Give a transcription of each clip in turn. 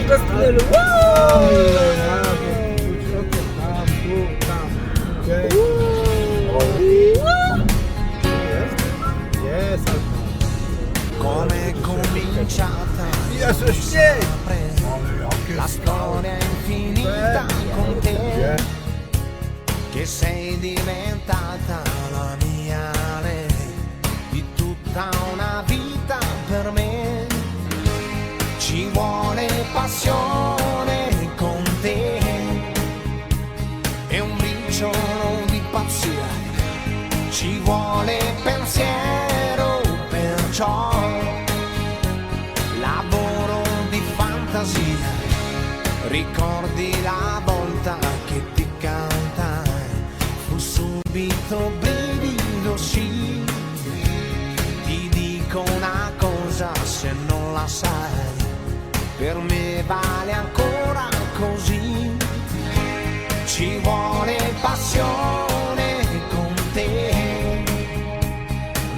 questo del come cominciata la storia infinita con te, che sei diventata la mia re di tutta una vita per me. Ci vuole passione con te e un briciolo di pazzia, ci vuole pensiero, perciò lavoro di fantasia. Ricordi la volta che ti cantai, fu subito brivido, sì. Ti dico una cosa, se non la sai, per me vale ancora così. Ci vuole passione con te,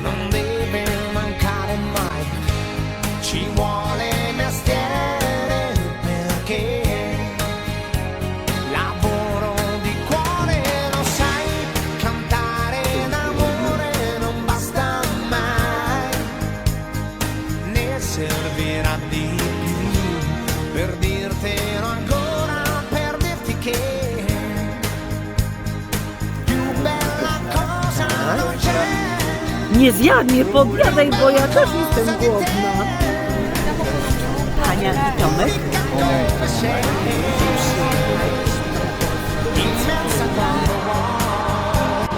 non deve mancare mai. Ci vuole mestiere perché lavoro di cuore, lo sai, cantare d'amore non basta mai, ne servirà di più per dirtelo ancora, per dirti che più bella cosa non c'è. Nie zjadł, nie podjadaj, bo ja też jestem głodna. Ania i Tomek. Immensa quando vuoi,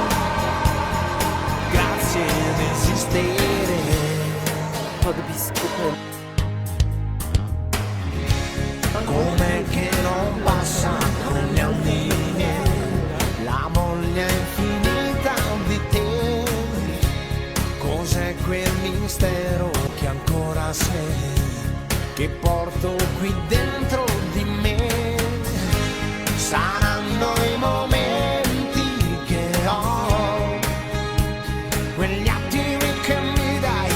grazie di esistere. Pod biskupem. Come che non passa con gli anni la voglia infinita di te. Cos'è quel mistero che ancora sei, che porto qui dentro di me? Saranno i momenti che ho, quegli attimi che mi dai,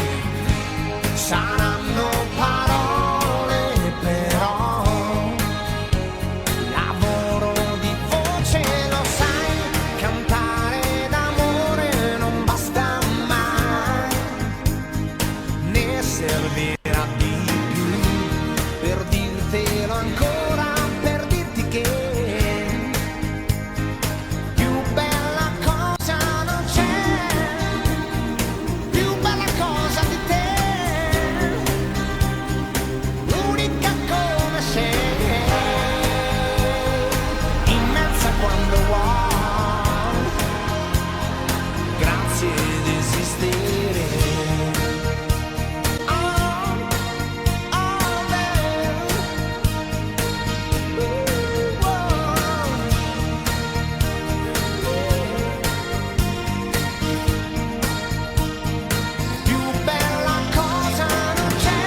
saranno parole però, lavoro di voce, lo sai, cantare d'amore non basta mai, ne servirà di più per dirtelo ancora, per dirti che più bella cosa non c'è, più bella cosa di te, unica come sei, immensa quando vuoi, grazie di esistere. Più bella cosa non c'è,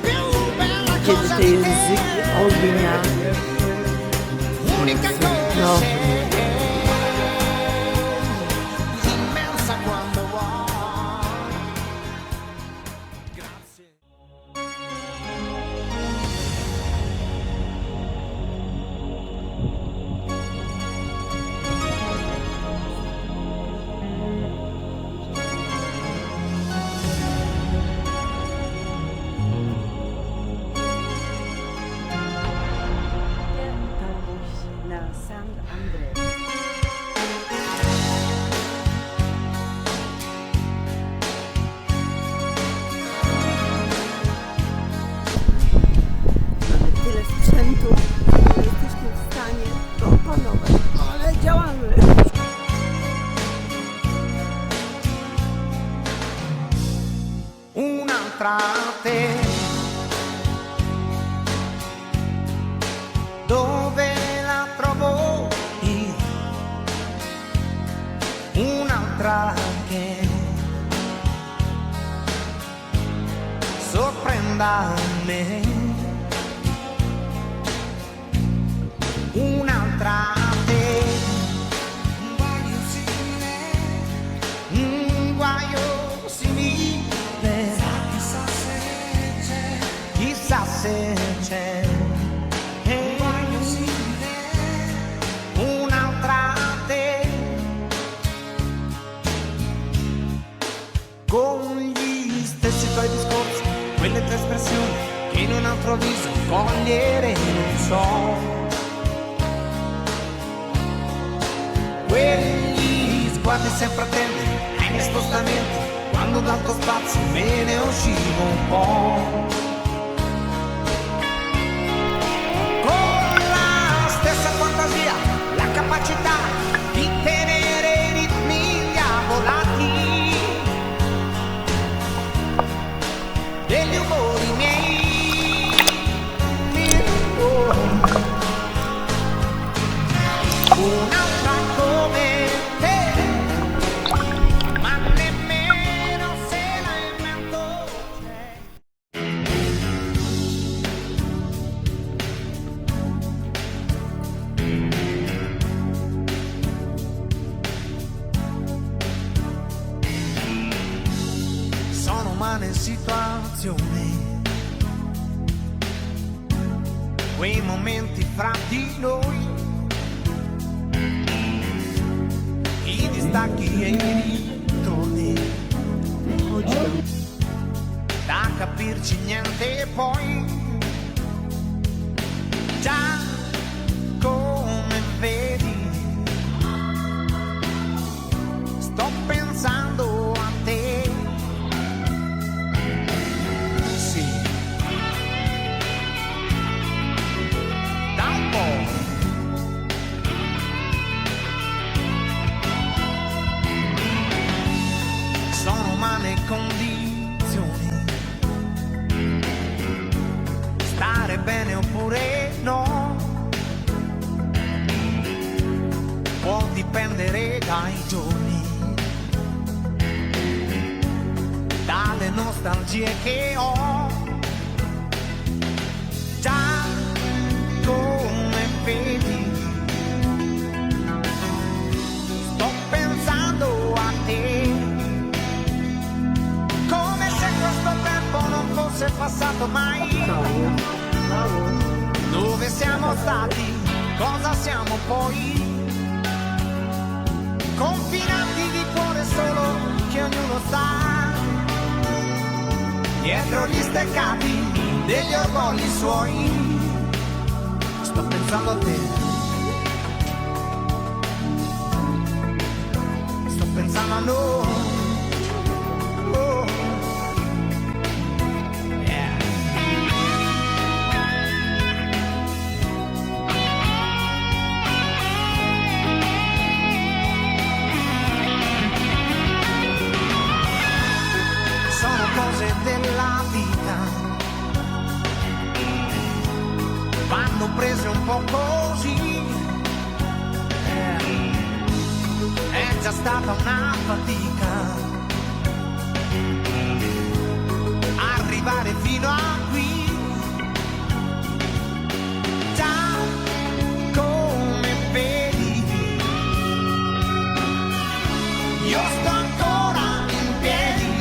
più bella Kiedy cosa te di te, języki ognia. unica come No. sei, immensa quando vuoi, grazie. Na San André. Mamy tyle sprzętu, że jesteśmy w stanie to opanować, ale działamy. Un'altra te, dove la trovo io, un'altra che sorprenda me, un'altra te, un guaio simile, chissà se un'espressione che in un altro viso cogliere non so. Quegli sguardi sempre attenti ai miei spostamenti, quando dal tuo spazio me ne uscivo un po'. Con la stessa fantasia, la capacità di tenere i ritmi diavolati degli umori miei. Un'altra come te, ma nemmeno se la invento. Sono umane situazioni, quei momenti fra di noi, i distacchi e i ritorni, da capirci niente poi, già come vedi, sto pensando a te, sì, da un po'. Sono umane condizioni, stare bene oppure no, può dipendere dai giorni, dalle nostalgie che ho, già come vedi, sto pensando a te. Come se questo tempo non fosse passato mai. Dove siamo stati? Cosa siamo poi? Confinati di cuore solo che ognuno sta dietro gli steccati degli orgogli suoi. Sto pensando a te. Sto pensando a noi. Della vita vanno prese un po' così, è già stata una fatica arrivare fino a qui, già come vedi io sto ancora in piedi.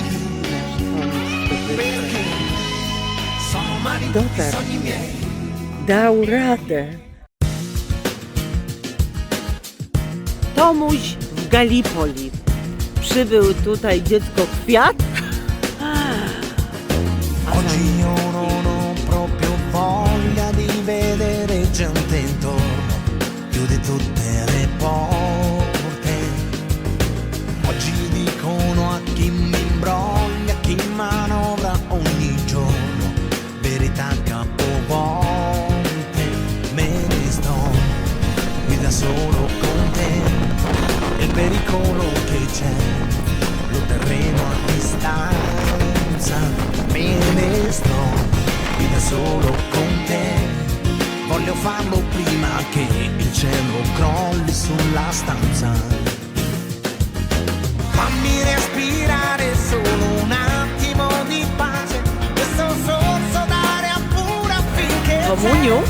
Perché sono umani tutti i sogni miei. Dał radę. Tomuś w Gallipoli. Przybył tutaj dziecko kwiat. Oggi io non ho proprio voglia di vedere gente intorno, chiude tutte le porte. Oggi dicono a chi mi imbroglia, chi manovra ogni giorno, verità capovolte, me ne sto qui da solo con te, il pericolo che c'è lo terremo a distanza, me ne sto qui da solo con te, voglio farlo prima che il cielo crolli sulla stanza. Fammi respirare solo un attimo di pace, questo sorso d'aria pura finché Tomuniu,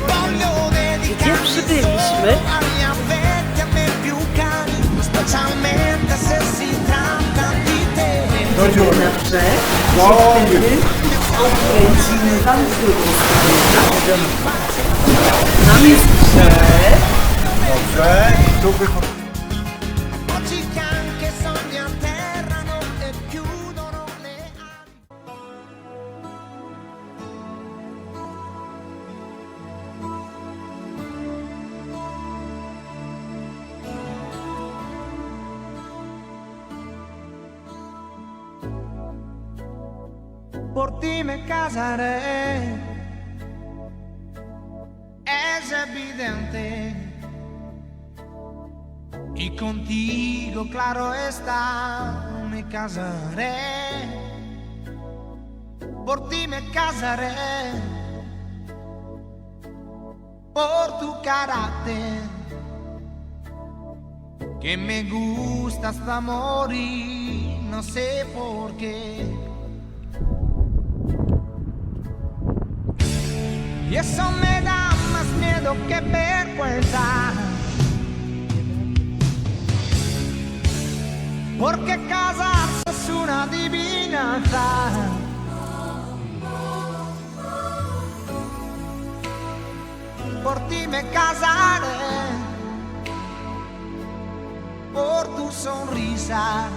voglio dedicarmi przybyliśmy? solo agli affetti a me più cari, specialmente se si tratta di te. Idziemy na brzeg. Wtedy odkręcimy wam z drugiej strony. Tam jest brzeg. Dobrze, i tu wychodzi. Oggi che anche sogni atterrano e chiudono le ali. por ti me casaré. Es evidente, y contigo, claro está, me casaré. Por ti me casaré, por tu carácter, que me gusta hasta morir, no sé por qué. Y eso me da más miedo que vergüenza, porque casarse es una adivinanza. Por ti me casaré, por tu sonrisa,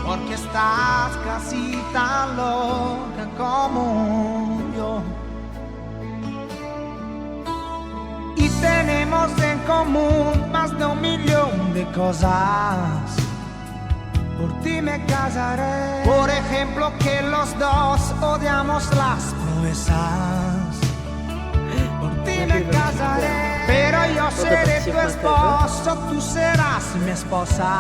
porque estás casi tan loca como yo. Y tenemos en común más de 1.000.000 de cosas. Por ti me casaré. Por ejemplo, que los dos odiamos las promesas. Por ti me casaré. Pero yo seré tu esposo, tú serás mi esposa.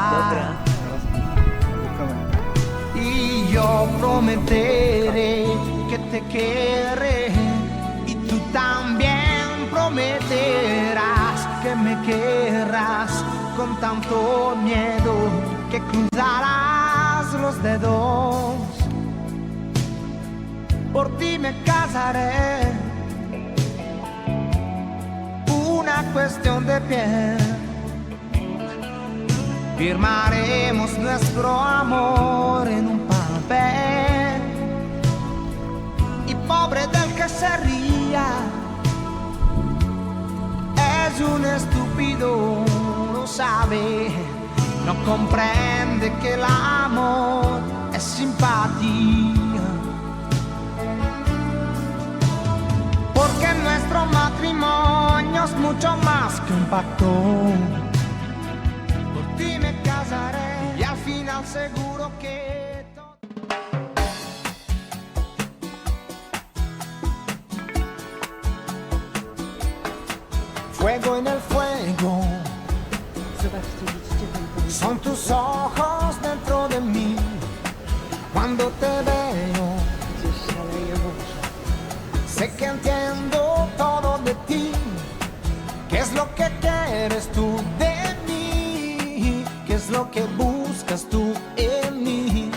Y yo prometeré que te querré, y tú también prometerás que me querrás con tanto miedo que cruzarás los dedos. Por ti me casaré, una cuestión de piel. Firmaremos nuestro amor en un papel, y pobre del que se ría, es un estúpido, lo sabe, no comprende que el amor es simpatía. Porque nuestro matrimonio es mucho más que un pacto. Por ti me casaré, y al final seguro que todo... Fuego en el fuego, Zobaczcie, widzicie ten pomysł. son tus ojos dentro de mí. Cuando te veo, Gdzieś szaleje morze. sé que entiendo todo de ti. ¿Qué es lo que quieres tú de mí? ¿Qué es lo que buscas tú en mí?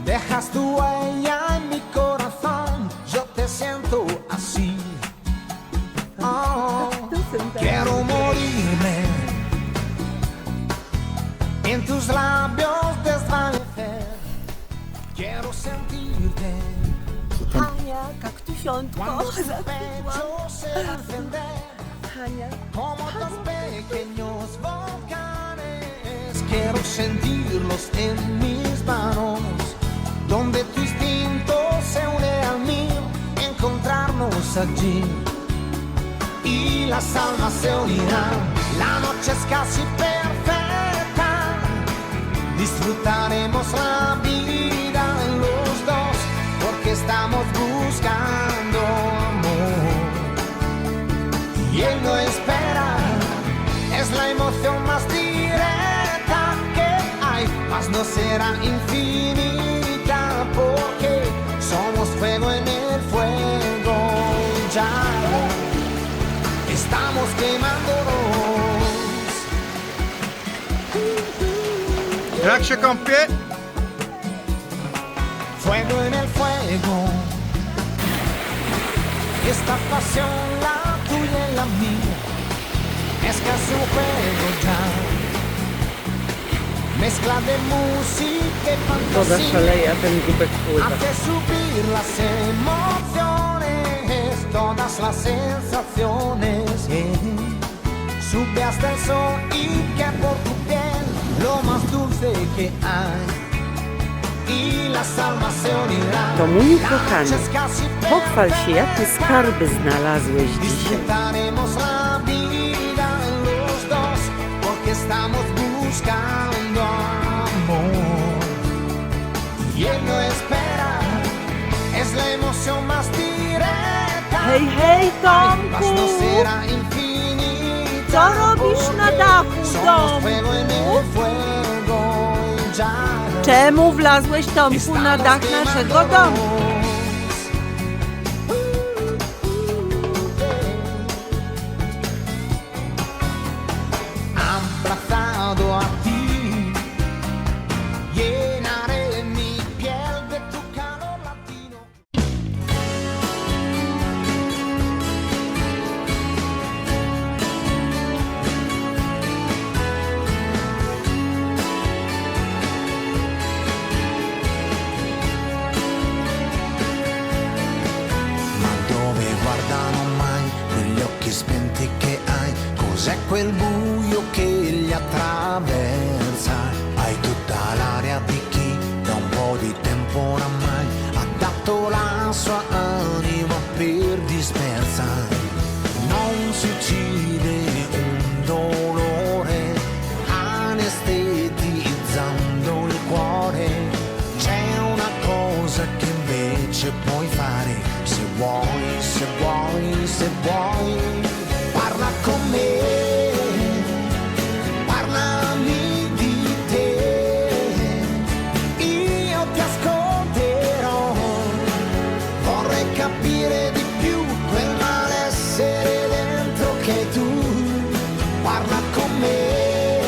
Dejas tu huella en mi corazón, yo te siento así. Oh, quiero morirme en tus labios desvanecer. Quiero sentirte Hania, kaktusiątko, cuando tu zakwitła. pecho se encender Hania, como dos pequeños volcanes. Quiero sentirlos en mis manos, donde tu instinto se une al mío, encontrarnos allí y las almas se unirán. La noche es casi perfecta, disfrutaremos la vida en los dos, porque estamos buscando amor. Y él no espera, es la emoción más directa que hay, mas no será infinita, porque somos fuego en el fuego. Ya estamos quemándonos. Jak się kąpie? Fuego en el fuego. Esta pasión, la tuya y la mía, es casi un juego ya. Mezcla de música y woda fantasía, szaleje, a ten gubek pływa. hace subir las emociones, todas las sensaciones. Sube hasta el sol y que por tu piel lo más dulce que hay. Y las almas se unirán. To mój La kochany, noche es casi pochwal się, jakie perfecta. skarby znalazłeś dzisiaj. Disfrutaremos la vida los dos, porque estamos buscando amor. Y él no espera. Hej, hej La Tomku! sera infinita. Co robisz na dachu Somos fuego en domku? el fuego y ya. Czemu wlazłeś Tomku na dach naszego domu? Abrazado a ti, llenaré mi piel de tu calor latino. Ma dove guardano mai quegli occhi spenti che hai? Cos'è quel buio che li attraversa? Hai tutta l'aria di chi da un po' di tempo oramai ha dato la sua anima per dispersa. Non si uccide un dolore anestetizzando il cuore. C'è una cosa che invece puoi fare, se vuoi, se vuoi, se vuoi. Parla con me, parlami di te, io ti ascolterò. Vorrei capire di più quel malessere dentro che hai tu. Parla con me,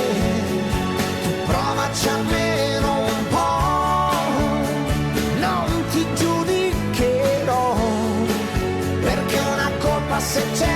tu provaci almeno un po'. Non ti giudicherò, perché una colpa se c'è